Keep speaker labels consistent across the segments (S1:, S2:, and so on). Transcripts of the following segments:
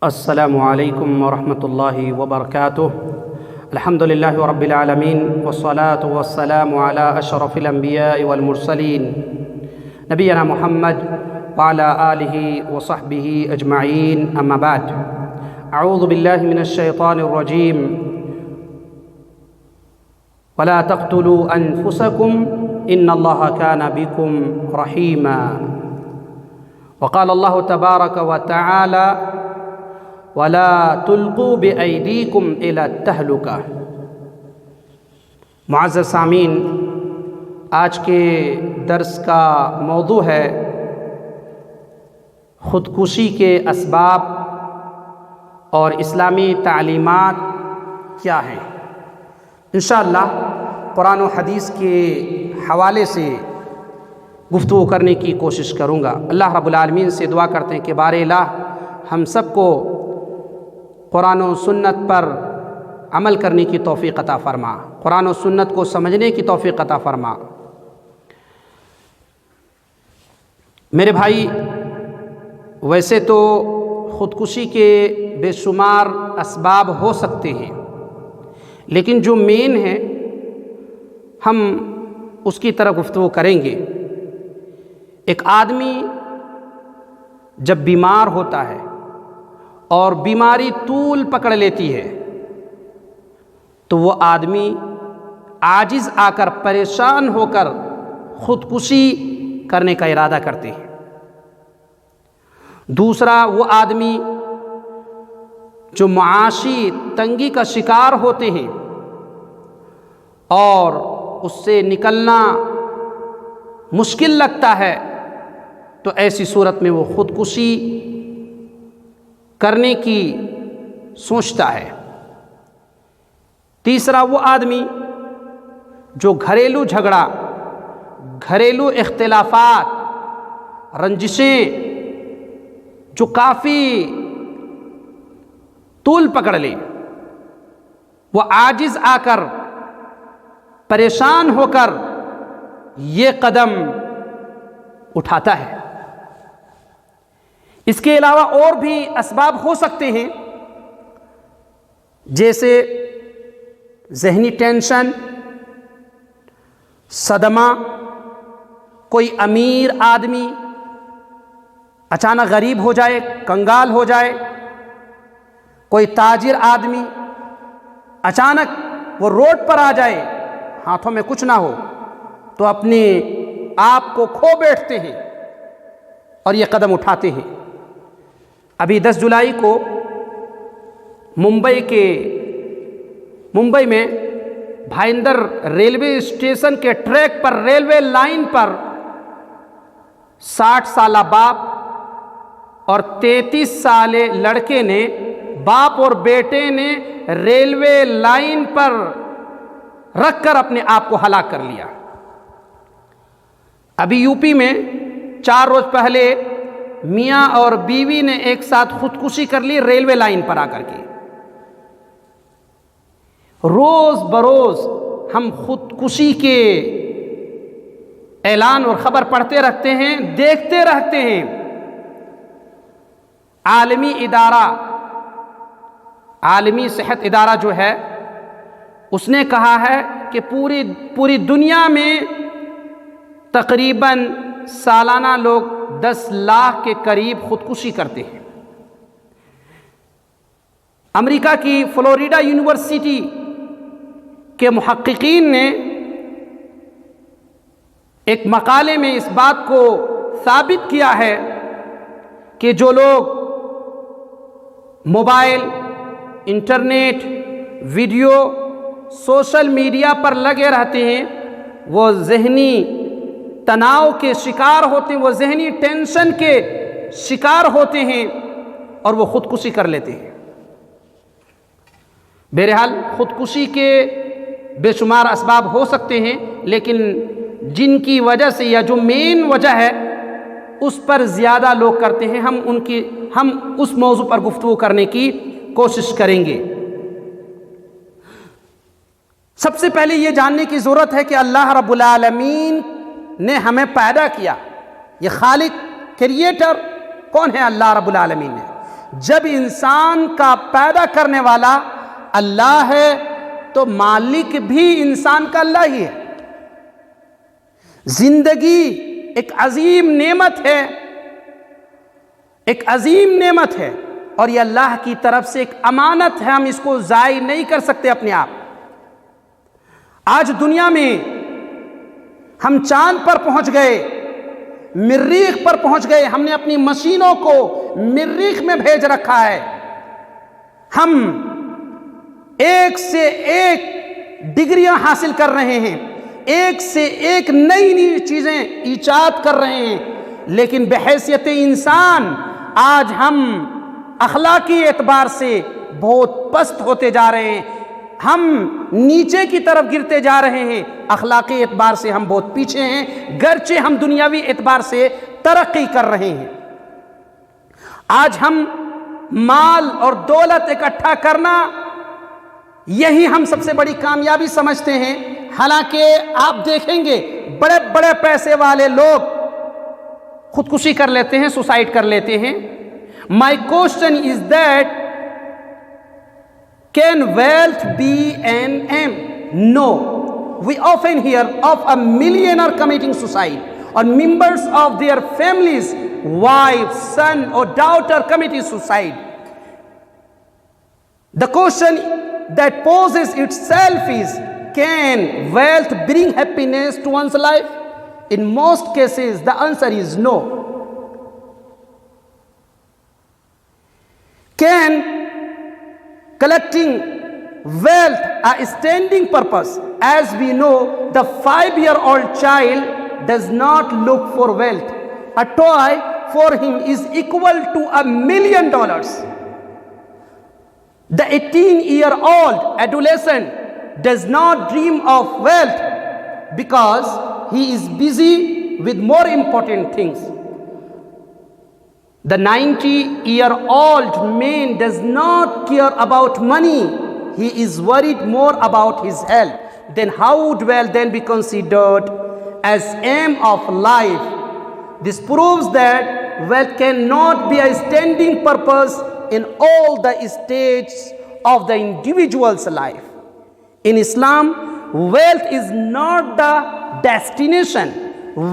S1: السلام علیکم ورحمۃ اللہ وبرکاتہ۔ الحمد للہ رب العالمین والصلاة والسلام علی اشرف الانبیاء والمرسلین نبینا محمد وعلی آلہ وصحبہ اجمعین، اما بعد۔ اعوذ باللہ من الشیطان الرجیم۔ ولا تقتلوا انفسکم ان اللہ کان بکم رحیما۔ وقال اللہ تبارک وتعالی وَلَا تُلْقُوا بِأَيْدِيكُمْ إِلَى التَّهْلُكَةِ۔ معزز سامعین، آج کے درس کا موضوع ہے خودکشی کے اسباب اور اسلامی تعلیمات کیا ہیں۔ انشاءاللہ قرآن و حدیث کے حوالے سے گفتگو کرنے کی کوشش کروں گا۔ اللہ رب العالمین سے دعا کرتے ہیں کہ بار الہ ہم سب کو قرآن و سنت پر عمل کرنے کی توفیق عطا فرما، قرآن و سنت کو سمجھنے کی توفیق عطا فرما۔ میرے بھائی، ویسے تو خودکشی کے بے شمار اسباب ہو سکتے ہیں، لیکن جو مین ہے ہم اس کی طرف گفتگو کریں گے۔ ایک آدمی جب بیمار ہوتا ہے اور بیماری طول پکڑ لیتی ہے تو وہ آدمی عاجز آ کر، پریشان ہو کر خودکشی کرنے کا ارادہ کرتے ہیں۔ دوسرا، وہ آدمی جو معاشی تنگی کا شکار ہوتے ہیں اور اس سے نکلنا مشکل لگتا ہے تو ایسی صورت میں وہ خودکشی کرنے کی سوچتا ہے۔ تیسرا، وہ آدمی جو گھریلو جھگڑا، گھریلو اختلافات، رنجشیں جو کافی طول پکڑ لے، وہ عاجز آ کر، پریشان ہو کر یہ قدم اٹھاتا ہے۔ اس کے علاوہ اور بھی اسباب ہو سکتے ہیں، جیسے ذہنی ٹینشن، صدمہ، کوئی امیر آدمی اچانک غریب ہو جائے، کنگال ہو جائے، کوئی تاجر آدمی اچانک وہ روڈ پر آ جائے، ہاتھوں میں کچھ نہ ہو تو اپنے آپ کو کھو بیٹھتے ہیں اور یہ قدم اٹھاتے ہیں۔ ابھی 10 جولائی کو ممبئی میں بھائندر ریلوے اسٹیشن کے ٹریک پر، ریلوے لائن پر 60 سالہ باپ اور 33 سالے لڑکے نے، باپ اور بیٹے نے ریلوے لائن پر رکھ کر اپنے آپ کو ہلاک کر لیا۔ ابھی یو پی میں 4 روز پہلے میاں اور بیوی نے ایک ساتھ خودکشی کر لی ریلوے لائن پر آ کر کے۔ روز بروز ہم خودکشی کے اعلان اور خبر پڑھتے رہتے ہیں، دیکھتے رہتے ہیں۔ عالمی صحت ادارہ جو ہے، اس نے کہا ہے کہ پوری دنیا میں تقریباً سالانہ لوگ 10 لاکھ کے قریب خودکشی کرتے ہیں۔ امریکہ کی فلوریڈا یونیورسٹی کے محققین نے ایک مقالے میں اس بات کو ثابت کیا ہے کہ جو لوگ mobile, internet, video, social media پر لگے رہتے ہیں، وہ ذہنی تناؤ کے شکار ہوتے ہیں، وہ ذہنی ٹینشن کے شکار ہوتے ہیں اور وہ خودکشی کر لیتے ہیں۔ بہرحال خودکشی کے بے شمار اسباب ہو سکتے ہیں، لیکن جن کی وجہ سے، یا جو مین وجہ ہے، اس پر زیادہ لوگ کرتے ہیں۔ ہم اس موضوع پر گفتگو کرنے کی کوشش کریں گے۔ سب سے پہلے یہ جاننے کی ضرورت ہے کہ اللہ رب العالمین نے ہمیں پیدا کیا، یہ خالق، کریٹر کون ہے؟ اللہ رب العالمین ہے، جب انسان کا پیدا کرنے والا اللہ ہے تو مالک بھی انسان کا اللہ ہی ہے۔ زندگی ایک عظیم نعمت ہے، ایک عظیم نعمت ہے، اور یہ اللہ کی طرف سے ایک امانت ہے، ہم اس کو ضائع نہیں کر سکتے اپنے آپ۔ آج دنیا میں ہم چاند پر پہنچ گئے، مریخ پر پہنچ گئے، ہم نے اپنی مشینوں کو مریخ میں بھیج رکھا ہے، ہم ایک سے ایک ڈگریاں حاصل کر رہے ہیں، ایک سے ایک نئی نئی چیزیں ایجاد کر رہے ہیں، لیکن بحیثیت انسان آج ہم اخلاقی اعتبار سے بہت پست ہوتے جا رہے ہیں، ہم نیچے کی طرف گرتے جا رہے ہیں، اخلاقی اعتبار سے ہم بہت پیچھے ہیں، گرچہ ہم دنیاوی اعتبار سے ترقی کر رہے ہیں۔ آج ہم مال اور دولت اکٹھا کرنا یہی ہم سب سے بڑی کامیابی سمجھتے ہیں، حالانکہ آپ دیکھیں گے بڑے بڑے پیسے والے لوگ خودکشی کر لیتے ہیں، سوسائڈ کر لیتے ہیں۔ My question is that can wealth be an aim? No. We often hear of a millionaire committing suicide, or members of their families, wife, son or daughter committing suicide. The question that poses itself is, can wealth bring happiness to one's life? In most cases, the answer is no. Can collecting wealth a standing purpose? As we know, the 5-year-old child does not look for wealth. A toy for him is equal to $1 million. The 18-year-old adolescent does not dream of wealth because he is busy with more important things. The 90-year-old man does not care about money. He is worried more about his health. Then how would wealth then be considered as aim of life? This proves that wealth cannot be a standing purpose in all the stages of the individual's life. In Islam, wealth is not the destination.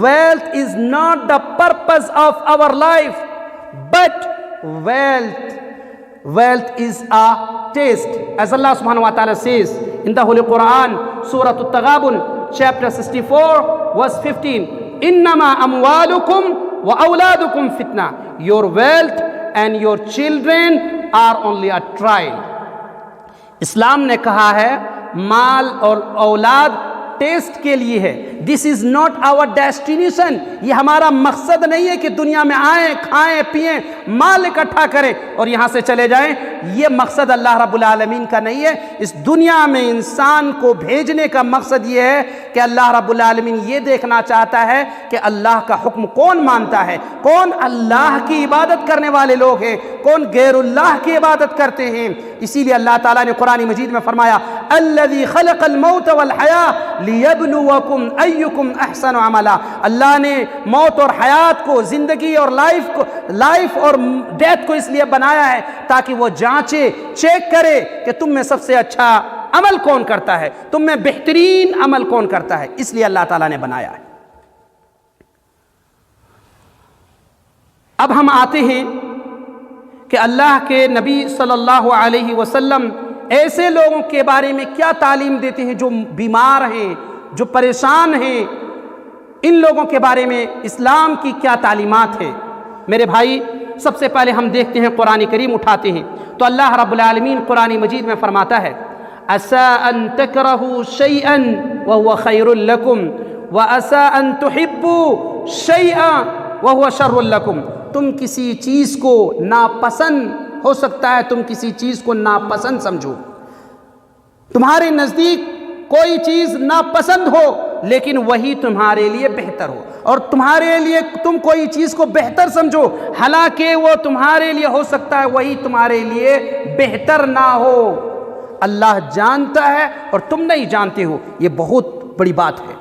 S1: Wealth is not the purpose of our life. But wealth is a test. As Allah subhanahu wa ta'ala says in the Holy Quran, Surah At-Taghabun, chapter 64, verse 15, Innama amwalukum wa awladukum fitna. Your wealth and your children are only a trial. اسلام نے کہا ہے مال اور اولاد test کے لیے ہے. دس is not our destination. یہ ہمارا مقصد نہیں ہے کہ دنیا میں آئیں، کھائیں، پئیں، مال اکٹھا کریں اور یہاں سے چلے جائیں. یہ مقصد اللہ رب العالمین کا نہیں ہے. اس دنیا میں انسان کو بھیجنے کا مقصد یہ ہے کہ اللہ رب العالمین یہ دیکھنا چاہتا ہے کہ اللہ کا حکم کون مانتا ہے، کون اللہ کی عبادت کرنے والے لوگ ہیں، کون غیر اللہ کی عبادت کرتے ہیں. اسی لیے اللہ تعالیٰ نے قرآن مجید میں فرمایا الذی خلق الموت والحیاۃ لیبلوکم ایکم احسن عملا. اللہ نے موت اور حیات کو، زندگی اور لائف اور ڈیتھ کو اس لیے بنایا ہے تاکہ وہ جانچے، چیک کرے کہ تم میں سب سے اچھا عمل کون کرتا ہے، تم میں بہترین عمل کون کرتا ہے. اس لیے اللہ تعالیٰ نے بنایا ہے. اب ہم آتے ہیں کہ اللہ کے نبی صلی اللہ علیہ وسلم ایسے لوگوں کے بارے میں کیا تعلیم دیتے ہیں جو بیمار ہیں، جو پریشان ہیں. ان لوگوں کے بارے میں اسلام کی کیا تعلیمات ہے. میرے بھائی، سب سے پہلے ہم دیکھتے ہیں قرآن کریم اٹھاتے ہیں تو اللہ رب العالمین قرآن مجید میں فرماتا ہے عَسَىٰ أَن تَكْرَهُوا شَيْئًا وَهُوَ خَيْرٌ لَكُمْ وَعَسَىٰ أَن تُحِبُّوا شَيْئًا وَهُوَ شَرٌّ لَكُمْ. تم کسی چیز کو ناپسند ہو سکتا ہے، تم کسی چیز کو ناپسند سمجھو. تمہارے نزدیک کوئی چیز ناپسند ہو لیکن وہی تمہارے لیے بہتر ہو، اور تمہارے لیے تم کوئی چیز کو بہتر سمجھو حالانکہ وہ تمہارے لیے ہو سکتا ہے وہی تمہارے لیے بہتر نہ ہو. اللہ جانتا ہے اور تم نہیں جانتے ہو. یہ بہت بڑی بات ہے.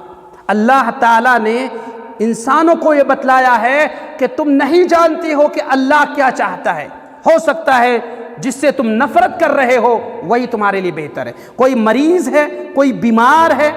S1: اللہ تعالیٰ نے انسانوں کو یہ بتلایا ہے کہ تم نہیں جانتے ہو کہ اللہ کیا چاہتا ہے. ہو سکتا ہے جس سے تم نفرت کر رہے ہو وہی تمہارے لیے بہتر ہے۔ کوئی مریض ہے، کوئی بیمار ہے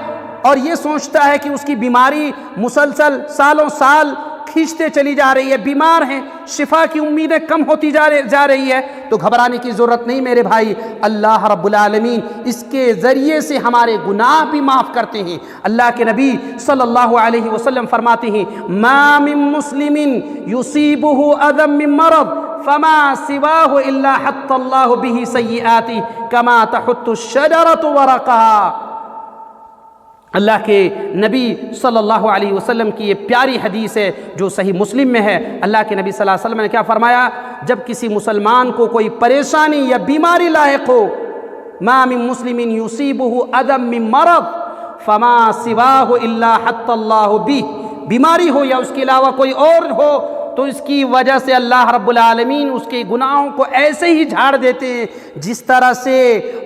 S1: اور یہ سوچتا ہے کہ اس کی بیماری مسلسل سالوں سال کھینچتے چلی جا رہی ہے، بیمار ہیں، شفا کی امیدیں کم ہوتی جا رہی ہے، تو گھبرانے کی ضرورت نہیں میرے بھائی۔ اللہ رب العالمین اس کے ذریعے سے ہمارے گناہ بھی معاف کرتے ہیں۔ اللہ کے نبی صلی اللہ علیہ وسلم فرماتے ہیں ما من مسلم یصیبہ اذی من مرض فما سواہ الا حط اللہ بہ سیئاتہ کما تحط الشجرۃ ورقہا۔ اللہ کے نبی صلی اللہ علیہ وسلم کی یہ پیاری حدیث ہے جو صحیح مسلم میں ہے۔ اللہ کے نبی صلی اللہ علیہ وسلم نے کیا فرمایا؟ جب کسی مسلمان کو کوئی پریشانی یا بیماری لاحق ہو، ما من مسلم یصیبہ اذی من مرض فما سواہ الا حط اللہ بہ، بیماری ہو یا اس کے علاوہ کوئی اور ہو تو اس کی وجہ سے اللہ رب العالمین اس کے گناہوں کو ایسے ہی جھاڑ دیتے ہیں جس طرح سے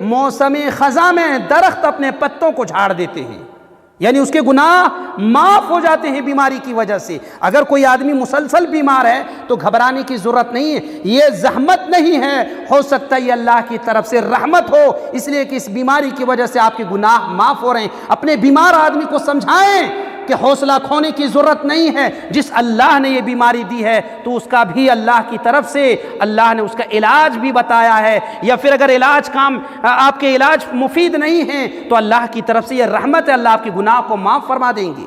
S1: موسم خزاں میں درخت اپنے پتوں کو جھاڑ دیتے ہیں، یعنی اس کے گناہ معاف ہو جاتے ہیں بیماری کی وجہ سے۔ اگر کوئی آدمی مسلسل بیمار ہے تو گھبرانے کی ضرورت نہیں ہے، یہ زحمت نہیں ہے، ہو سکتا ہے یہ اللہ کی طرف سے رحمت ہو، اس لیے کہ اس بیماری کی وجہ سے آپ کے گناہ معاف ہو رہے ہیں۔ اپنے بیمار آدمی کو سمجھائیں کہ حوصلہ کھونے کی ضرورت نہیں ہے، جس اللہ نے یہ بیماری دی ہے تو اس کا بھی اللہ کی طرف سے اللہ نے اس کا علاج بھی بتایا ہے، یا پھر اگر آپ کے علاج مفید نہیں ہیں تو اللہ کی طرف سے یہ رحمت ہے، اللہ آپ کے گناہ کو معاف فرما دیں گے۔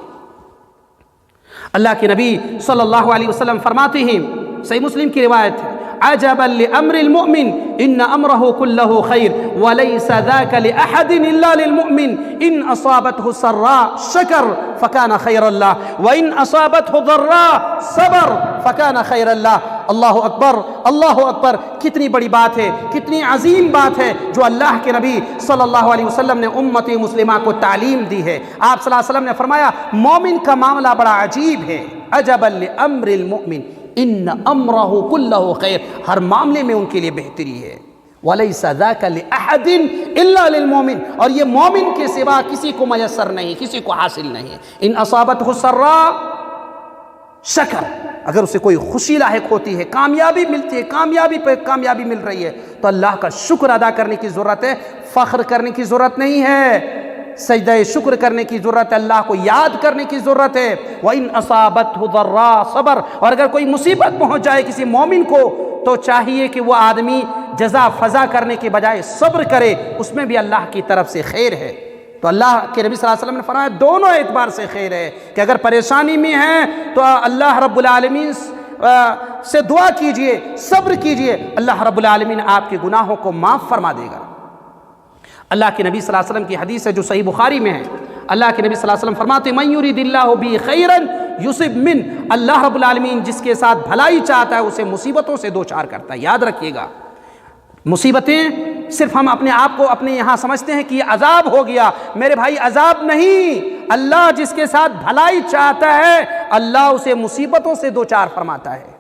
S1: اللہ کے نبی صلی اللہ علیہ وسلم فرماتے ہیں، صحیح مسلم کی روایت ہے، عجبا لامر المؤمن ان امره كله خير وليس ذاك لاحد الا للمؤمن ان اصابته سراء شكر فكان خيرا له وان اصابته ضراء صبر فكان خيرا له۔ اللہ اکبر، اللہ اکبر، کتنی بڑی بات ہے، کتنی عظیم بات ہے جو اللہ کے نبی صلی اللہ علیہ وسلم نے امت مسلمہ کو تعلیم دی ہے۔ آپ صلی اللہ علیہ وسلم نے فرمایا مومن کا معاملہ بڑا عجیب ہے، عجبا لامر المؤمن ان امرہ کلہ خیر، ہر معاملے میں ان کے لیے بہتری ہے۔ ولیس ذاک لاحد الا للمؤمن، اور یہ مومن کے سوا کسی کو میسر نہیں، کسی کو حاصل نہیں۔ ان اصابتہ سراء شکر، اگر اسے کوئی خوشی لاحق ہوتی ہے، کامیابی ملتی ہے، کامیابی پہ کامیابی مل رہی ہے تو اللہ کا شکر ادا کرنے کی ضرورت ہے، فخر کرنے کی ضرورت نہیں ہے، سجدہ شکر کرنے کی ضرورت ہے، اللہ کو یاد کرنے کی ضرورت ہے۔ وَإِنْ أَصَابَتْهُ ضَرَّاء صبر، اور اگر کوئی مصیبت پہنچ جائے کسی مومن کو تو چاہیے کہ وہ آدمی جزا فضا کرنے کے بجائے صبر کرے، اس میں بھی اللہ کی طرف سے خیر ہے۔ تو اللہ کے نبی صلی اللہ علیہ وسلم نے فرمایا دونوں اعتبار سے خیر ہے کہ اگر پریشانی میں ہیں تو اللہ رب العالمین سے دعا کیجئے، صبر کیجئے، اللہ رب العالمین آپ کے گناہوں کو معاف فرما دے گا۔ اللہ کے نبی صلی اللہ علیہ وسلم کی حدیث ہے جو صحیح بخاری میں ہے، اللہ کے نبی صلی اللہ علیہ وسلم فرماتے ہیں من یرید اللہ بہ خیرا یصب من، اللہ رب العالمین جس کے ساتھ بھلائی چاہتا ہے اسے مصیبتوں سے دوچار کرتا ہے۔ یاد رکھیے گا، مصیبتیں صرف ہم اپنے آپ کو اپنے یہاں سمجھتے ہیں کہ یہ عذاب ہو گیا، میرے بھائی عذاب نہیں، اللہ جس کے ساتھ بھلائی چاہتا ہے اللہ اسے مصیبتوں سے دوچار فرماتا ہے۔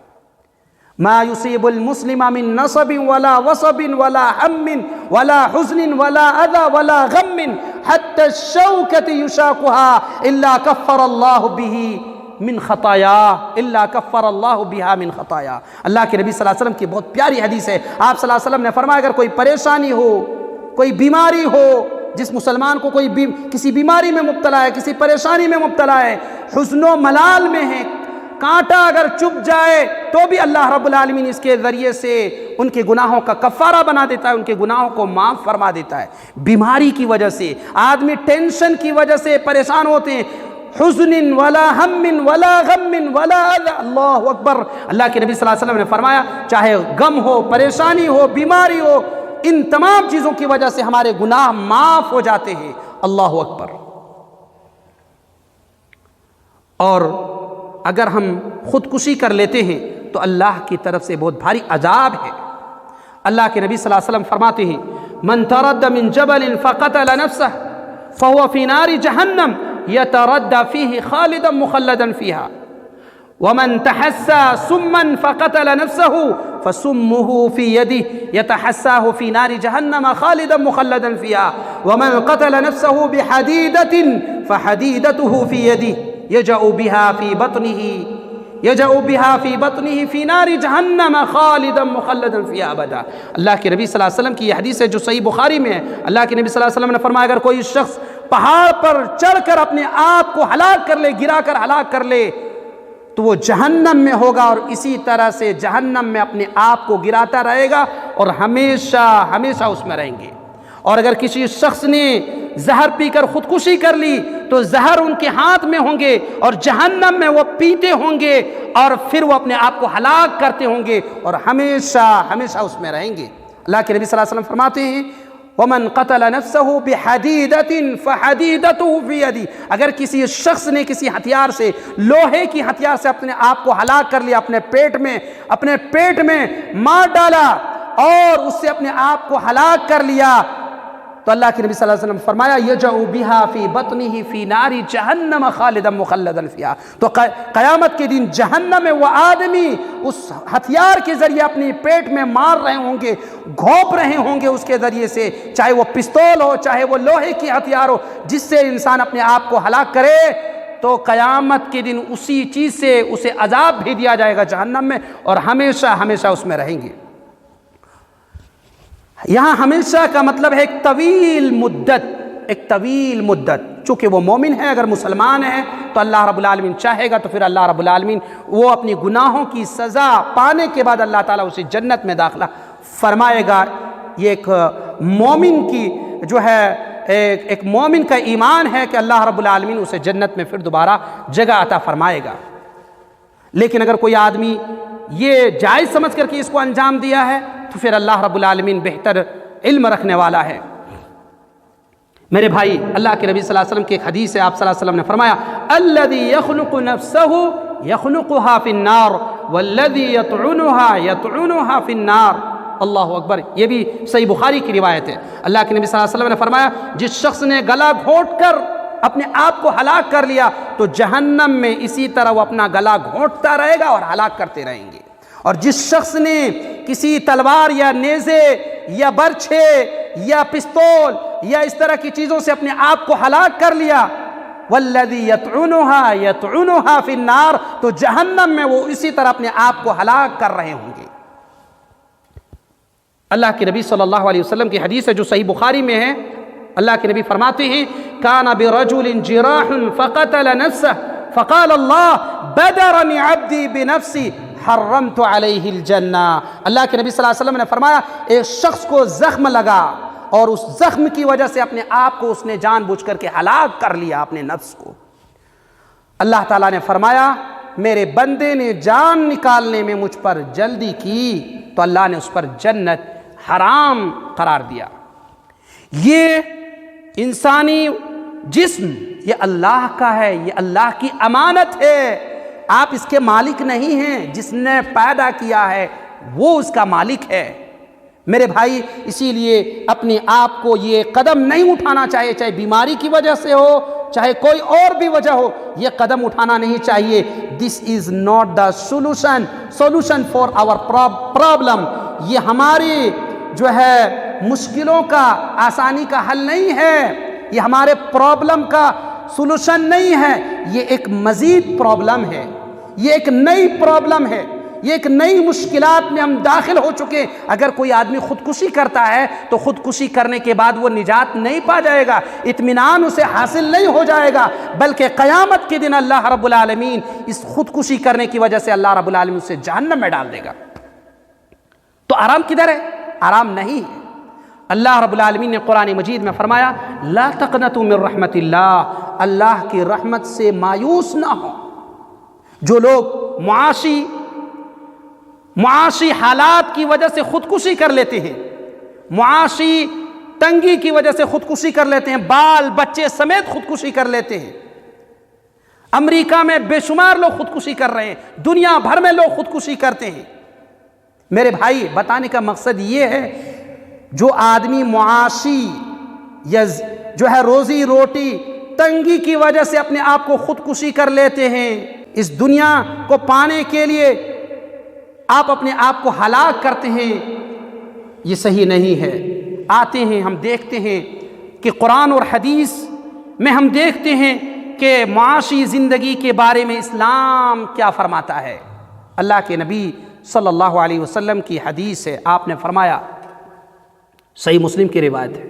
S1: ما يصيب المسلم من نصب ولا وصب ولا هم ولا حزن ولا اذى ولا غم حتى الشوكة يشاقها الا كفر الله به من خطاياه الا كفر الله بها من خطاياه۔ اللہ کے نبی صلی اللہ علیہ وسلم کی بہت پیاری حدیث ہے، آپ صلی اللہ علیہ وسلم نے فرمایا اگر کوئی پریشانی ہو، کوئی بیماری ہو، جس مسلمان کو کوئی کسی بیماری میں مبتلا ہے، کسی پریشانی میں مبتلا ہے، حزن و ملال میں ہے، کانٹا اگر چپ جائے تو بھی اللہ رب العالمین اس کے ذریعے سے ان کے گناہوں کا کفارہ بنا دیتا ہے، ان کے گناہوں کو معاف فرما دیتا ہے۔ بیماری کی وجہ سے آدمی ٹینشن کی وجہ سے پریشان ہوتے ہیں، حزن ولا ہم ولا غم ولا اذى، اللہ اکبر، اللہ کے نبی صلی اللہ علیہ وسلم نے فرمایا چاہے غم ہو، پریشانی ہو، بیماری ہو، ان تمام چیزوں کی وجہ سے ہمارے گناہ معاف ہو جاتے ہیں۔ اللہ اکبر۔ اور اگر ہم خودکشی کر لیتے ہیں تو اللہ کی طرف سے بہت بھاری عذاب ہے۔ اللہ کے نبی صلی اللہ علیہ وسلم فرماتے ہیں من ترد من جبل فقتل نفسه فهو في نار جہنم يتردى فيه خالدا مخلدا فيها ومن تحسى سما فقتل نفسه فسمه في يده يتحساه في نار جهنم خالدا مخلدا فيها ومن قتل نفسه بحديدة فحديدته في يده يجأ بها في بطنه یجأ بہا فی بطنہ فی نار جہنم خالدا مخلدا فیہا ابدا۔ اللہ کے نبی صلی اللہ علیہ وسلم کی یہ حدیث ہے جو صحیح بخاری میں ہے۔ اللہ کے نبی صلی اللہ علیہ وسلم نے فرمایا اگر کوئی شخص پہاڑ پر چڑھ کر اپنے آپ کو ہلاک کر لے، گرا کر ہلاک کر لے، تو وہ جہنم میں ہوگا اور اسی طرح سے جہنم میں اپنے آپ کو گراتا رہے گا اور ہمیشہ ہمیشہ اس میں رہیں گے۔ اور اگر کسی شخص نے زہر پی کر خودکشی کر لی تو زہر ان کے ہاتھ میں ہوں گے اور جہنم میں وہ پیتے ہوں گے اور پھر وہ اپنے آپ کو ہلاک کرتے ہوں گے اور ہمیشہ ہمیشہ اس میں رہیں گے۔ اللہ کے نبی صلی اللہ علیہ وسلم فرماتے ہیں وَمَنْ قَتَلَ نَفْسَهُ بِحَدِيدَةٍ فَحَدِيدَتُهُ فِي يَدِهِ، اگر کسی شخص نے کسی ہتھیار سے، لوہے کی ہتھیار سے اپنے آپ کو ہلاک کر لیا، اپنے پیٹ میں مار ڈالا اور اس سے اپنے آپ کو ہلاک کر لیا، تو اللہ کے نبی صلی اللہ علیہ وسلم فرمایا یجأ بہا فی بطنہ فی نار جہنم خالدا مخلدا فیہا، تو قیامت کے دن جہنم میں وہ آدمی اس ہتھیار کے ذریعے اپنی پیٹ میں مار رہے ہوں گے، گھونپ رہے ہوں گے اس کے ذریعے سے، چاہے وہ پستول ہو، چاہے وہ لوہے کی ہتھیار ہو، جس سے انسان اپنے آپ کو ہلاک کرے، تو قیامت کے دن اسی چیز سے اسے عذاب بھی دیا جائے گا جہنم میں اور ہمیشہ ہمیشہ اس میں رہیں گے۔ یہاں ہمیشہ کا مطلب ہے ایک طویل مدت، چونکہ وہ مومن ہے، اگر مسلمان ہے تو اللہ رب العالمین چاہے گا تو پھر اللہ رب العالمین وہ اپنی گناہوں کی سزا پانے کے بعد اللہ تعالیٰ اسے جنت میں داخلہ فرمائے گا۔ یہ ایک مومن کی جو ہے ایک مومن کا ایمان ہے کہ اللہ رب العالمین اسے جنت میں پھر دوبارہ جگہ عطا فرمائے گا۔ لیکن اگر کوئی آدمی یہ جائز سمجھ کر کے اس کو انجام دیا ہے تو پھر اللہ رب العالمین بہتر علم رکھنے والا ہے۔ میرے بھائی، اللہ کے نبی صلی اللہ علیہ وسلم کی ایک حدیث ہے، آپ صلی اللہ علیہ وسلم نے فرمایا الذی یخنق نفسہ یخنقها فی النار والذی یطعنها فی النار۔ اللہ اکبر، یہ بھی صحیح بخاری کی روایت ہے۔ اللہ کے نبی صلی اللہ علیہ وسلم نے فرمایا جس شخص نے گلا گھونٹ کر اپنے آپ کو ہلاک کر لیا تو جہنم میں اسی طرح وہ اپنا گلا گھونٹتا رہے گا اور ہلاک کرتے رہیں گے۔ اور جس شخص نے کسی تلوار یا نیزے یا برچھے یا پستول یا اس طرح کی چیزوں سے اپنے آپ کو ہلاک کر لیا والذی یطعنها فی النار، تو جہنم میں وہ اسی طرح اپنے آپ کو ہلاک کر رہے ہوں گے۔ اللہ کے نبی صلی اللہ علیہ وسلم کی حدیث ہے جو صحیح بخاری میں ہے، اللہ کے نبی فرماتے ہیں کان برجل جراح فقتل نفسه فقال اللہ بدرنی عبدی بنفسی حرمت علیہ الجنہ۔ اللہ کے نبی صلی اللہ علیہ وسلم نے فرمایا ایک شخص کو زخم لگا اور اس زخم کی وجہ سے اپنے آپ کو اس نے جان بوجھ کر کے ہلاک کر لیا اپنے نفس کو۔ اللہ تعالیٰ نے فرمایا میرے بندے نے جان نکالنے میں مجھ پر جلدی کی تو اللہ نے اس پر جنت حرام قرار دیا۔ یہ انسانی جسم یہ اللہ کا ہے، یہ اللہ کی امانت ہے، آپ اس کے مالک نہیں ہیں، جس نے پیدا کیا ہے وہ اس کا مالک ہے۔ میرے بھائی، اسی لیے اپنے آپ کو یہ قدم نہیں اٹھانا چاہیے، چاہے بیماری کی وجہ سے ہو، چاہے کوئی اور بھی وجہ ہو، یہ قدم اٹھانا نہیں چاہیے۔ This is not the solution for our problem, یہ ہماری جو ہے مشکلوں کا آسانی کا حل نہیں ہے، یہ ہمارے پرابلم کا سولوشن نہیں ہے، یہ ایک مزید پرابلم ہے، یہ ایک نئی پرابلم ہے، یہ ایک نئی مشکلات میں ہم داخل ہو چکے۔ اگر کوئی آدمی خودکشی کرتا ہے تو خودکشی کرنے کے بعد وہ نجات نہیں پا جائے گا، اطمینان اسے حاصل نہیں ہو جائے گا، بلکہ قیامت کے دن اللہ رب العالمین اس خودکشی کرنے کی وجہ سے اللہ رب العالمین اسے جہنم میں ڈال دے گا۔ تو آرام کدھر ہے؟ آرام نہیں ہے۔ اللہ رب العالمین نے قرآن مجید میں فرمایا لا تقنطوا من رحمت اللہ، اللہ کی رحمت سے مایوس نہ ہو۔ جو لوگ معاشی حالات کی وجہ سے خودکشی کر لیتے ہیں، معاشی تنگی کی وجہ سے خودکشی کر لیتے ہیں، بال بچے سمیت خودکشی کر لیتے ہیں، امریکہ میں بے شمار لوگ خودکشی کر رہے ہیں، دنیا بھر میں لوگ خودکشی کرتے ہیں۔ میرے بھائی، بتانے کا مقصد یہ ہے جو آدمی معاشی یا جو ہے روزی روٹی تنگی کی وجہ سے اپنے آپ کو خودکشی کر لیتے ہیں، اس دنیا کو پانے کے لیے آپ اپنے آپ کو ہلاک کرتے ہیں، یہ صحیح نہیں ہے۔ آتے ہیں ہم دیکھتے ہیں کہ قرآن اور حدیث میں ہم دیکھتے ہیں کہ معاشی زندگی کے بارے میں اسلام کیا فرماتا ہے۔ اللہ کے نبی صلی اللہ علیہ وسلم کی حدیث ہے، آپ نے فرمایا، صحیح مسلم کی روایت ہے،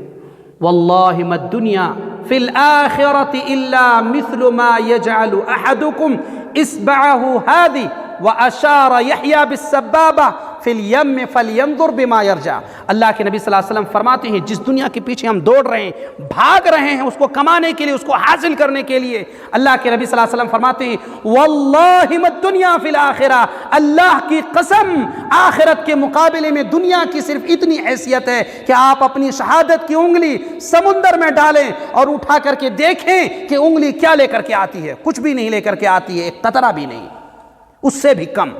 S1: واللہ ما الدنیا فی الآخرۃ الا مثل ما یجعل احدکم اصبعہ ہادی واشار یحییٰ بالسبابہ فی الیم فلینظر بما یرجع۔ اللہ کے نبی صلی اللہ علیہ وسلم فرماتے ہیں جس دنیا کے پیچھے ہم دوڑ رہے ہیں، بھاگ رہے ہیں اس کو کمانے کے لیے، اس کو حاصل کرنے کے لیے، اللہ کے نبی صلی اللہ علیہ وسلم فرماتے ہیں واللہ ما الدنیا فی الآخرہ، اللہ کی قسم آخرت کے مقابلے میں دنیا کی صرف اتنی حیثیت ہے کہ آپ اپنی شہادت کی انگلی سمندر میں ڈالیں اور اٹھا کر کے دیکھیں کہ انگلی کیا لے کر کے آتی ہے، کچھ بھی نہیں لے کر کے آتی ہے، ایک قطرہ بھی نہیں، اس سے بھی کم۔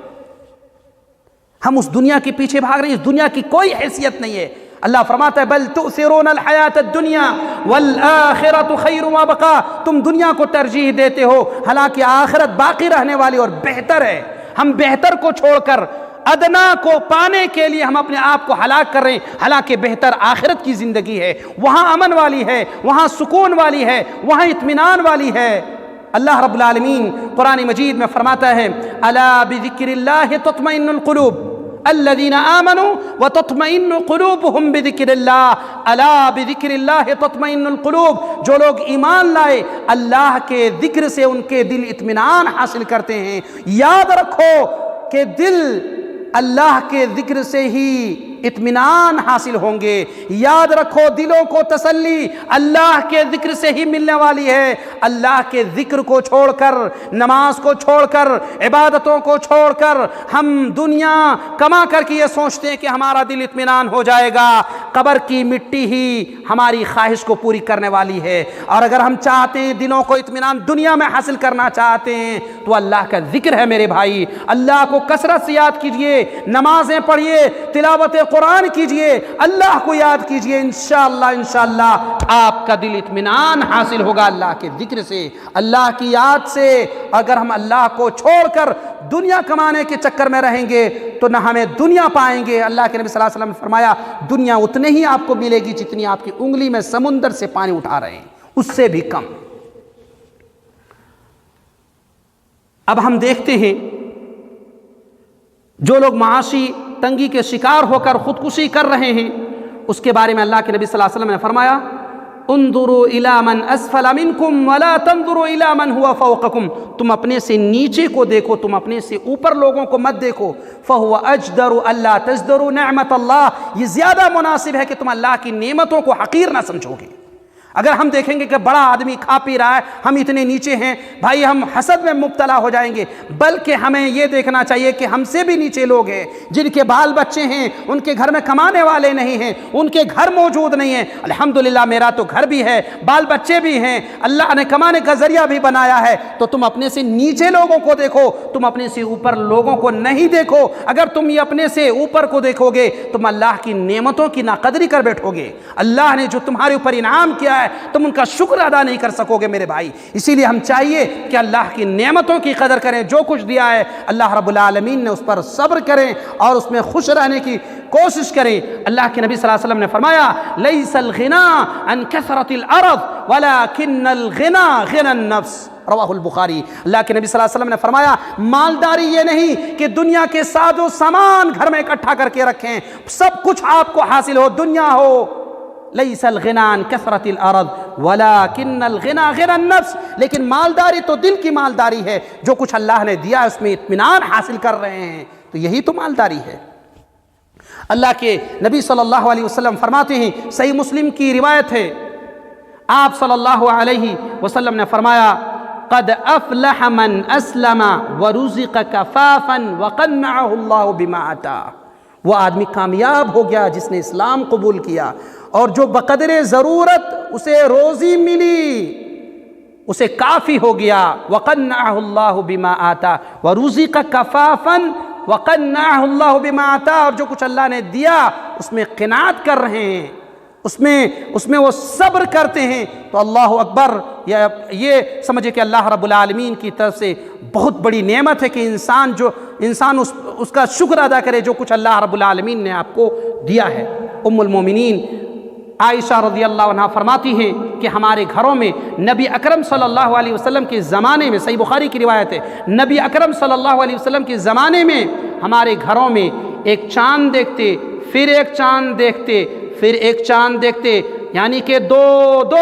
S1: ہم اس دنیا کے پیچھے بھاگ رہے ہیں، اس دنیا کی کوئی حیثیت نہیں ہے۔ اللہ فرماتا ہے بل تؤثرون الحیات الدنیا والآخرۃ خیر وابقا، تم دنیا کو ترجیح دیتے ہو حالانکہ آخرت باقی رہنے والی اور بہتر ہے۔ ہم بہتر کو چھوڑ کر ادنا کو پانے کے لیے ہم اپنے آپ کو ہلاک کر رہے ہیں، حالانکہ بہتر آخرت کی زندگی ہے، وہاں امن والی ہے، وہاں سکون والی ہے، وہاں اطمینان والی ہے۔ اللہ رب العالمین قرآن مجید میں فرماتا ہے الا بذکر اللہ تطمئن القلوب الذین آمنوا وتطمئن قلوبهم بذکر اللہ، الا بذکر اللہ تطمئن القلوب، جو لوگ ایمان لائے اللہ کے ذکر سے ان کے دل اطمینان حاصل کرتے ہیں۔ یاد رکھو کہ دل اللہ کے ذکر سے ہی اطمینان حاصل ہوں گے۔ یاد رکھو دلوں کو تسلی اللہ کے ذکر سے ہی ملنے والی ہے۔ اللہ کے ذکر کو چھوڑ کر، نماز کو چھوڑ کر، عبادتوں کو چھوڑ کر ہم دنیا کما کر کے یہ سوچتے ہیں کہ ہمارا دل اطمینان ہو جائے گا۔ قبر کی مٹی ہی ہماری خواہش کو پوری کرنے والی ہے، اور اگر ہم چاہتے ہیں دلوں کو اطمینان دنیا میں حاصل کرنا چاہتے ہیں تو اللہ کا ذکر ہے میرے بھائی۔ اللہ کو کثرت سے یاد کیجئے، نمازیں پڑھیے، تلاوت قرآن کیجئے، اللہ کو یاد کیجئے، انشاءاللہ آپ کا دل اطمینان حاصل ہوگا اللہ کے ذکر سے، اللہ کی یاد سے۔ اگر ہم اللہ کو چھوڑ کر دنیا کمانے کے چکر میں رہیں گے تو نہ ہمیں دنیا پائیں گے۔ اللہ کے نبی صلی اللہ علیہ وسلم نے فرمایا دنیا اتنے ہی آپ کو ملے گی جتنی آپ کی انگلی میں سمندر سے پانی اٹھا رہے ہیں، اس سے بھی کم۔ اب ہم دیکھتے ہیں جو لوگ معاشی تنگی کے شکار ہو کر خودکشی کر رہے ہیں، اس کے بارے میں اللہ کے نبی صلی اللہ علیہ وسلم نے فرمایا انظروا الی من اسفل منکم ولا تنظروا الی من هو فوقکم، تم اپنے سے نیچے کو دیکھو، تم اپنے سے اوپر لوگوں کو مت دیکھو۔ فہو اجدر الا تزدروا نعمت اللہ، یہ زیادہ مناسب ہے کہ تم اللہ کی نعمتوں کو حقیر نہ سمجھو گے۔ اگر ہم دیکھیں گے کہ بڑا آدمی کھا پی رہا ہے، ہم اتنے نیچے ہیں، بھائی ہم حسد میں مبتلا ہو جائیں گے، بلکہ ہمیں یہ دیکھنا چاہیے کہ ہم سے بھی نیچے لوگ ہیں جن کے بال بچے ہیں، ان کے گھر میں کمانے والے نہیں ہیں، ان کے گھر موجود نہیں ہیں۔ الحمدللہ میرا تو گھر بھی ہے، بال بچے بھی ہیں، اللہ نے کمانے کا ذریعہ بھی بنایا ہے۔ تو تم اپنے سے نیچے لوگوں کو دیکھو، تم اپنے سے اوپر لوگوں کو نہیں دیکھو۔ اگر تم یہ اپنے سے اوپر کو دیکھو گے تم اللہ کی نعمتوں کی ناقدری کر بیٹھو گے۔ اللہ نے جو تمہارے اوپر انعام کیا ہے تم ان کا شکر ادا نہیں کر سکو گے میرے بھائی۔ اسی لیے ہم چاہیے کہ اللہ کی نعمتوں کی قدر کریں، جو کچھ دیا ہے اللہ رب العالمین نے اس پر صبر کریں اور اس میں خوش رہنے کی کوشش کریں۔ اللہ کے نبی صلی اللہ علیہ وسلم نے فرمایا لیس الغنا عن کثرت الارض ولکن الغنا غنى النفس، رواہ البخاری۔ اللہ کے نبی صلی اللہ علیہ وسلم نے فرمایا مالداری یہ نہیں کہ دنیا کے ساز و سامان گھر میں اکٹھا کر کے رکھیں، سب کچھ آپ کو حاصل ہو، دنیا ہو۔ لیس الغنى عن کثرت الارض ولکن الغنى غنى النفس، لیکن مالداری تو دل کی مالداری ہے، جو کچھ اللہ نے دیا اس میں اطمینان حاصل کر رہے ہیں تو یہی تو مالداری ہے۔ اللہ کے نبی صلی اللہ علیہ وسلم فرماتے ہیں، صحیح مسلم کی روایت ہے، آپ صلی اللہ علیہ وسلم نے فرمایا قد افلح من اسلم ورزق کفافا وقنعه اللہ بما آتا، وہ آدمی کامیاب ہو گیا جس نے اسلام قبول کیا اور جو بقدر ضرورت اسے روزی ملی اسے کافی ہو گیا۔ وقنعه اللہ بما آتا ورزق کفافا وقنعه اللہ بما آتا، اور جو کچھ اللہ نے دیا اس میں قناعت کر رہے ہیں، اس میں وہ صبر کرتے ہیں، تو اللہ اکبر، یہ سمجھے کہ اللہ رب العالمین کی طرف سے بہت بڑی نعمت ہے کہ انسان اس کا شکر ادا کرے جو کچھ اللہ رب العالمین نے آپ کو دیا ہے۔ ام المومنین عائشہ رضی اللہ عنہ فرماتی ہیں کہ ہمارے گھروں میں نبی اکرم صلی اللہ علیہ وسلم کے زمانے میں، صحیح بخاری کی روایت ہے، نبی اکرم صلی اللہ علیہ وسلم کے زمانے میں ہمارے گھروں میں ایک چاند دیکھتے، پھر ایک چاند دیکھتے، پھر ایک چاند دیکھتے، یعنی کہ دو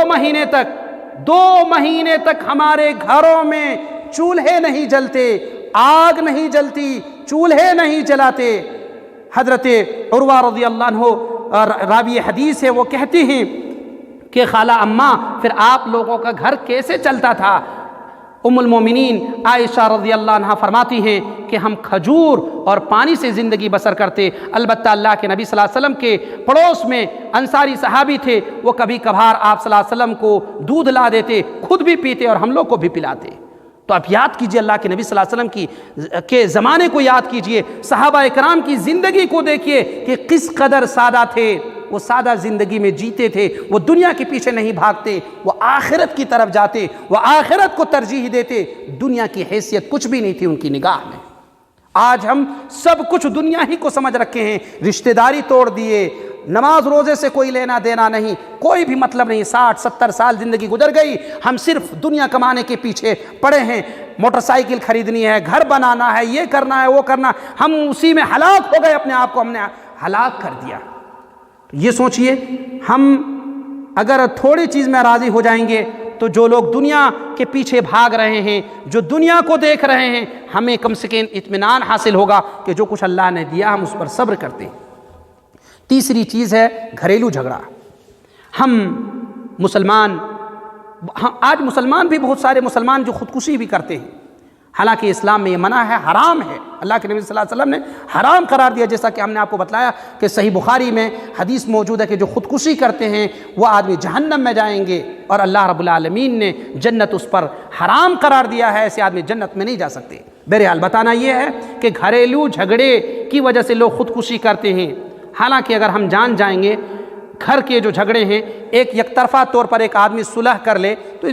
S1: مہینے تک ہمارے گھروں میں چولہے نہیں جلتے، آگ نہیں جلتی، چولہے نہیں جلاتے۔ حضرت عروہ رضی اللہ عنہ راوی حدیث ہے، وہ کہتے ہیں کہ خالہ اماں پھر آپ لوگوں کا گھر کیسے چلتا تھا؟ ام المومنین عائشہ رضی اللہ عنہ فرماتی ہیں کہ ہم کھجور اور پانی سے زندگی بسر کرتے۔ البتہ اللہ کے نبی صلی اللہ علیہ وسلم کے پڑوس میں انصاری صحابی تھے، وہ کبھی کبھار آپ صلی اللہ علیہ وسلم کو دودھ لا دیتے، خود بھی پیتے اور ہم لوگ کو بھی پلاتے۔ تو اب یاد کیجئے اللہ کے نبی صلی اللہ علیہ وسلم کے زمانے کو یاد کیجئے، صحابہ اکرام کی زندگی کو دیکھیے کہ کس قدر سادہ تھے، وہ سادہ زندگی میں جیتے تھے، وہ دنیا کے پیچھے نہیں بھاگتے، وہ آخرت کی طرف جاتے، وہ آخرت کو ترجیح دیتے، دنیا کی حیثیت کچھ بھی نہیں تھی ان کی نگاہ میں۔ آج ہم سب کچھ دنیا ہی کو سمجھ رکھے ہیں، رشتہ داری توڑ دیے، نماز روزے سے کوئی لینا دینا نہیں، کوئی بھی مطلب نہیں، 60-70 سال زندگی گزر گئی، ہم صرف دنیا کمانے کے پیچھے پڑے ہیں، موٹر سائیکل خریدنی ہے، گھر بنانا ہے، یہ کرنا ہے، وہ کرنا، ہم اسی میں ہلاک ہو گئے، اپنے آپ کو ہم نے ہلاک کر دیا۔ یہ سوچئے ہم اگر تھوڑی چیز میں راضی ہو جائیں گے تو جو لوگ دنیا کے پیچھے بھاگ رہے ہیں، جو دنیا کو دیکھ رہے ہیں، ہمیں کم سے کم اطمینان حاصل ہوگا کہ جو کچھ اللہ نے دیا ہم اس پر صبر کرتے ہیں۔ تیسری چیز ہے گھریلو جھگڑا۔ ہم مسلمان، آج مسلمان بھی بہت سارے مسلمان جو خودکشی بھی کرتے ہیں، حالانکہ اسلام میں یہ منع ہے، حرام ہے، اللہ کے نبی صلی اللہ علیہ وسلم نے حرام قرار دیا، جیسا کہ ہم نے آپ کو بتلایا کہ صحیح بخاری میں حدیث موجود ہے کہ جو خودکشی کرتے ہیں وہ آدمی جہنم میں جائیں گے، اور اللہ رب العالمین نے جنت اس پر حرام قرار دیا ہے، ایسے آدمی جنت میں نہیں جا سکتے۔ بہرحال بتانا یہ ہے کہ گھریلو جھگڑے کی وجہ سے لوگ خودکشی کرتے ہیں، حالانکہ اگر ہم جان جائیں گے گھر کے جو جھگڑے ہیں ایک یک طرفہ طور پر ایک آدمی صلح کر لے تو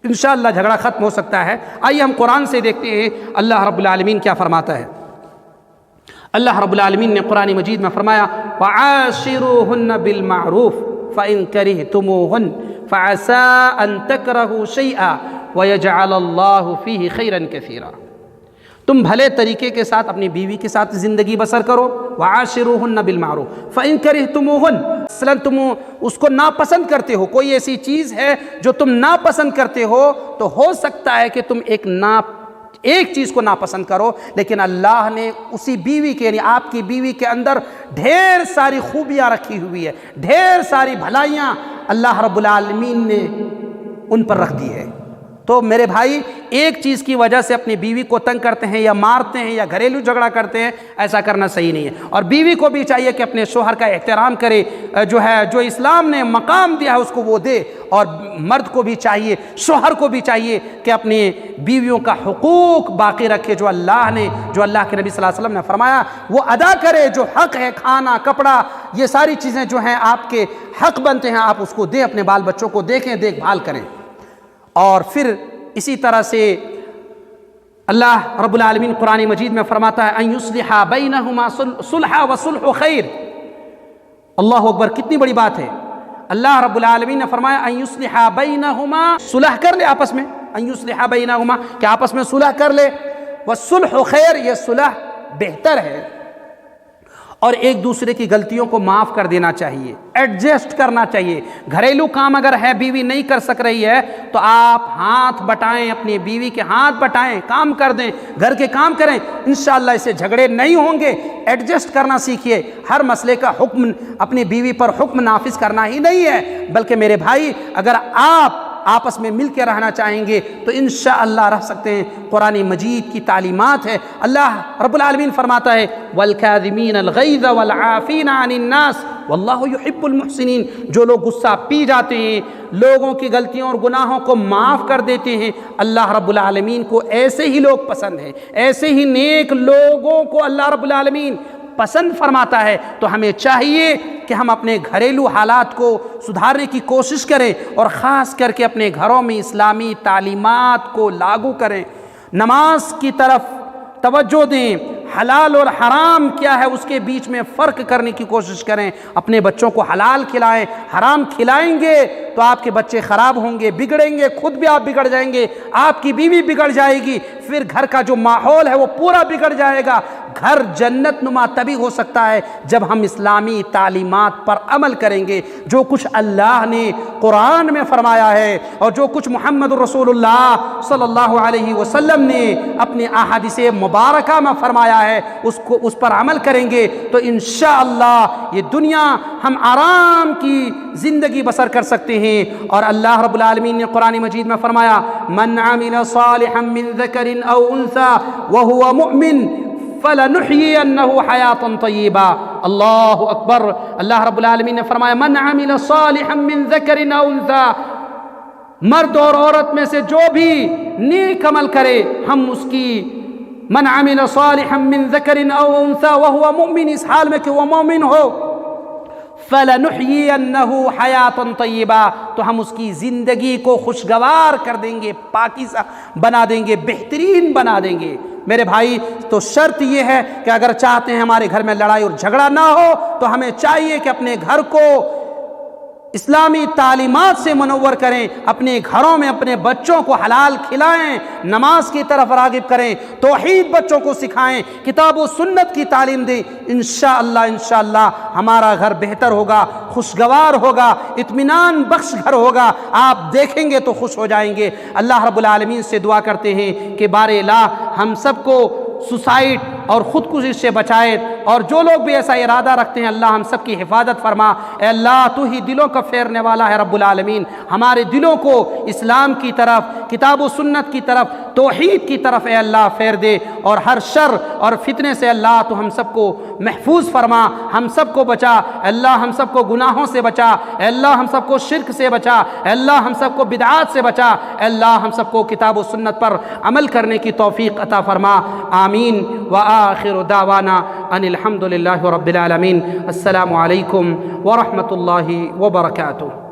S1: انشاءاللہ جھگڑا ختم ہو سکتا ہے۔ آئیے ہم قرآن سے دیکھتے ہیں اللہ رب العالمین کیا فرماتا ہے۔ اللہ رب العالمین نے قرآن مجید میں فرمایا وَعَاشِرُوهُنَّ بِالْمَعْرُوفِ فَإِن كَرِهْتُمُوهُنَّ فَعَسَىٰ أَن تَكْرَهُوا شَيْئًا وَيَجْعَلَ اللَّهُ فِيهِ خَيْرًا كَثِيرًا۔ تم بھلے طریقے کے ساتھ اپنی بیوی کے ساتھ زندگی بسر کرو، وَعَاشِرُوهُنَّ بِالْمَعْرُوفِ فَإِن كَرِهْتُمُوهُنَّ، مثلاً تم اس کو ناپسند کرتے ہو، کوئی ایسی چیز ہے جو تم ناپسند کرتے ہو، تو ہو سکتا ہے کہ تم ایک چیز کو ناپسند کرو، لیکن اللہ نے اسی بیوی کے، یعنی آپ کی بیوی کے اندر ڈھیر ساری خوبیاں رکھی ہوئی ہے، ڈھیر ساری بھلائیاں اللہ رب العالمین نے ان پر رکھ دی ہے۔ تو میرے بھائی ایک چیز کی وجہ سے اپنی بیوی کو تنگ کرتے ہیں یا مارتے ہیں یا گھریلو جھگڑا کرتے ہیں، ایسا کرنا صحیح نہیں ہے۔ اور بیوی کو بھی چاہیے کہ اپنے شوہر کا احترام کرے، جو اسلام نے مقام دیا ہے اس کو وہ دے، اور مرد کو بھی چاہیے، شوہر کو بھی چاہیے کہ اپنی بیویوں کا حقوق باقی رکھے، جو اللہ کے نبی صلی اللہ علیہ وسلم نے فرمایا وہ ادا کرے، جو حق ہے، کھانا، کپڑا، یہ ساری چیزیں جو ہیں آپ کے حق بنتے ہیں، آپ اس کو دیں، اپنے بال بچوں کو دیکھیں، دیکھ بھال کریں۔ اور پھر اسی طرح سے اللہ رب العالمین قرآن مجید میں فرماتا ہے ان یصلح بینہما صلحا وصلح خیر۔ اللہ اکبر، کتنی بڑی بات ہے۔ اللہ رب العالمین نے فرمایا ان یصلح بینہما، صلح کر لے آپس میں، ان یصلح بینہما کہ آپس میں صلح کر لے، وصلح خیر، یہ صلح بہتر ہے، اور ایک دوسرے کی غلطیوں کو معاف کر دینا چاہیے، ایڈجسٹ کرنا چاہیے۔ گھریلو کام اگر ہے، بیوی نہیں کر سک رہی ہے تو آپ ہاتھ بٹائیں، اپنی بیوی کے ہاتھ بٹائیں، کام کر دیں، گھر کے کام کریں، انشاءاللہ اس سے جھگڑے نہیں ہوں گے۔ ایڈجسٹ کرنا سیکھیے، ہر مسئلے کا حکم اپنی بیوی پر حکم نافذ کرنا ہی نہیں ہے، بلکہ میرے بھائی اگر آپ آپس میں مل کے رہنا چاہیں گے تو انشاءاللہ رہ سکتے ہیں۔ قرآن مجید کی تعلیمات ہے، اللہ رب العالمین فرماتا ہے وَالْكَاظِمِينَ الْغَيْظَ وَالْعَافِينَ عَنِ النَّاسِ وَاللَّهُ يُحِبُّ الْمُحْسِنِينَ، جو لوگ غصہ پی جاتے ہیں، لوگوں کی غلطیوں اور گناہوں کو معاف کر دیتے ہیں، اللہ رب العالمین کو ایسے ہی لوگ پسند ہیں، ایسے ہی نیک لوگوں کو اللہ رب العالمین پسند فرماتا ہے۔ تو ہمیں چاہیے کہ ہم اپنے گھریلو حالات کو سدھارنے کی کوشش کریں، اور خاص کر کے اپنے گھروں میں اسلامی تعلیمات کو لاگو کریں، نماز کی طرف توجہ دیں، حلال اور حرام کیا ہے اس کے بیچ میں فرق کرنے کی کوشش کریں. اپنے بچوں کو حلال کھلائیں. حرام کھلائیں گے تو آپ کے بچے خراب ہوں گے, بگڑیں گے, خود بھی آپ بگڑ جائیں گے, آپ کی بیوی بگڑ جائے گی, پھر گھر کا جو ماحول ہے وہ پورا بگڑ جائے گا. گھر جنت نما تبھی ہو سکتا ہے جب ہم اسلامی تعلیمات پر عمل کریں گے. جو کچھ اللہ نے قرآن میں فرمایا ہے اور جو کچھ محمد رسول اللہ صلی اللہ علیہ وسلم نے اپنے احادیث مبارکہ میں فرمایا ہے اس پر عمل کریں گے تو انشاءاللہ یہ دنیا ہم آرام کی زندگی بسر کر سکتے ہیں. اور اللہ رب العالمین نے قرآن مجید میں فرمایا من عمل صالحا من ذکر او انثى وهو مؤمن فَلَنُحْيِيَنَّهُ حَيَاةً طَيِّبَةً. اللہ اکبر. اللہ رب العالمین نے فرمایا من عمل صالحا من ذکر او انثى, مرد اور عورت میں سے جو بھی نیک عمل کرے ہم اس کی من عمل صالحا من ذکر او انثى وهو مؤمن, اس حال میں کہ وہ مومن ہو, فَلَنُحْيِيَنَّهُ حَيَاةً طَيِّبَةً, تو ہم اس کی زندگی کو خوشگوار کر دیں گے, پاکیزہ بنا دیں گے, بہترین بنا دیں گے. میرے بھائی تو شرط یہ ہے کہ اگر چاہتے ہیں ہمارے گھر میں لڑائی اور جھگڑا نہ ہو تو ہمیں چاہیے کہ اپنے گھر کو اسلامی تعلیمات سے منور کریں, اپنے گھروں میں اپنے بچوں کو حلال کھلائیں, نماز کی طرف راغب کریں, توحید بچوں کو سکھائیں, کتاب و سنت کی تعلیم دیں. انشاءاللہ ہمارا گھر بہتر ہوگا, خوشگوار ہوگا, اطمینان بخش گھر ہوگا. آپ دیکھیں گے تو خوش ہو جائیں گے. اللہ رب العالمین سے دعا کرتے ہیں کہ بار الہ ہم سب کو سوسائڈ اور خودکشی سے بچائے, اور جو لوگ بھی ایسا ارادہ رکھتے ہیں اللہ ہم سب کی حفاظت فرما. اے اللہ تو ہی دلوں کا پھیرنے والا ہے رب العالمین, ہمارے دلوں کو اسلام کی طرف, کتاب و سنت کی طرف, توحید کی طرف اے اللہ پھیر دے, اور ہر شر اور فتنے سے اللہ تو ہم سب کو محفوظ فرما, ہم سب کو بچا. اے اللہ ہم سب کو گناہوں سے بچا, اے اللہ ہم سب کو شرک سے بچا, اے اللہ ہم سب کو بدعات سے بچا, اے اللہ ہم سب کو کتاب و سنت پر عمل کرنے کی توفیق عطا فرما. آمین. وآخر دعوانا ان الحمد للہ رب العالمین. السلام علیکم ورحمۃ اللہ وبرکاتہ.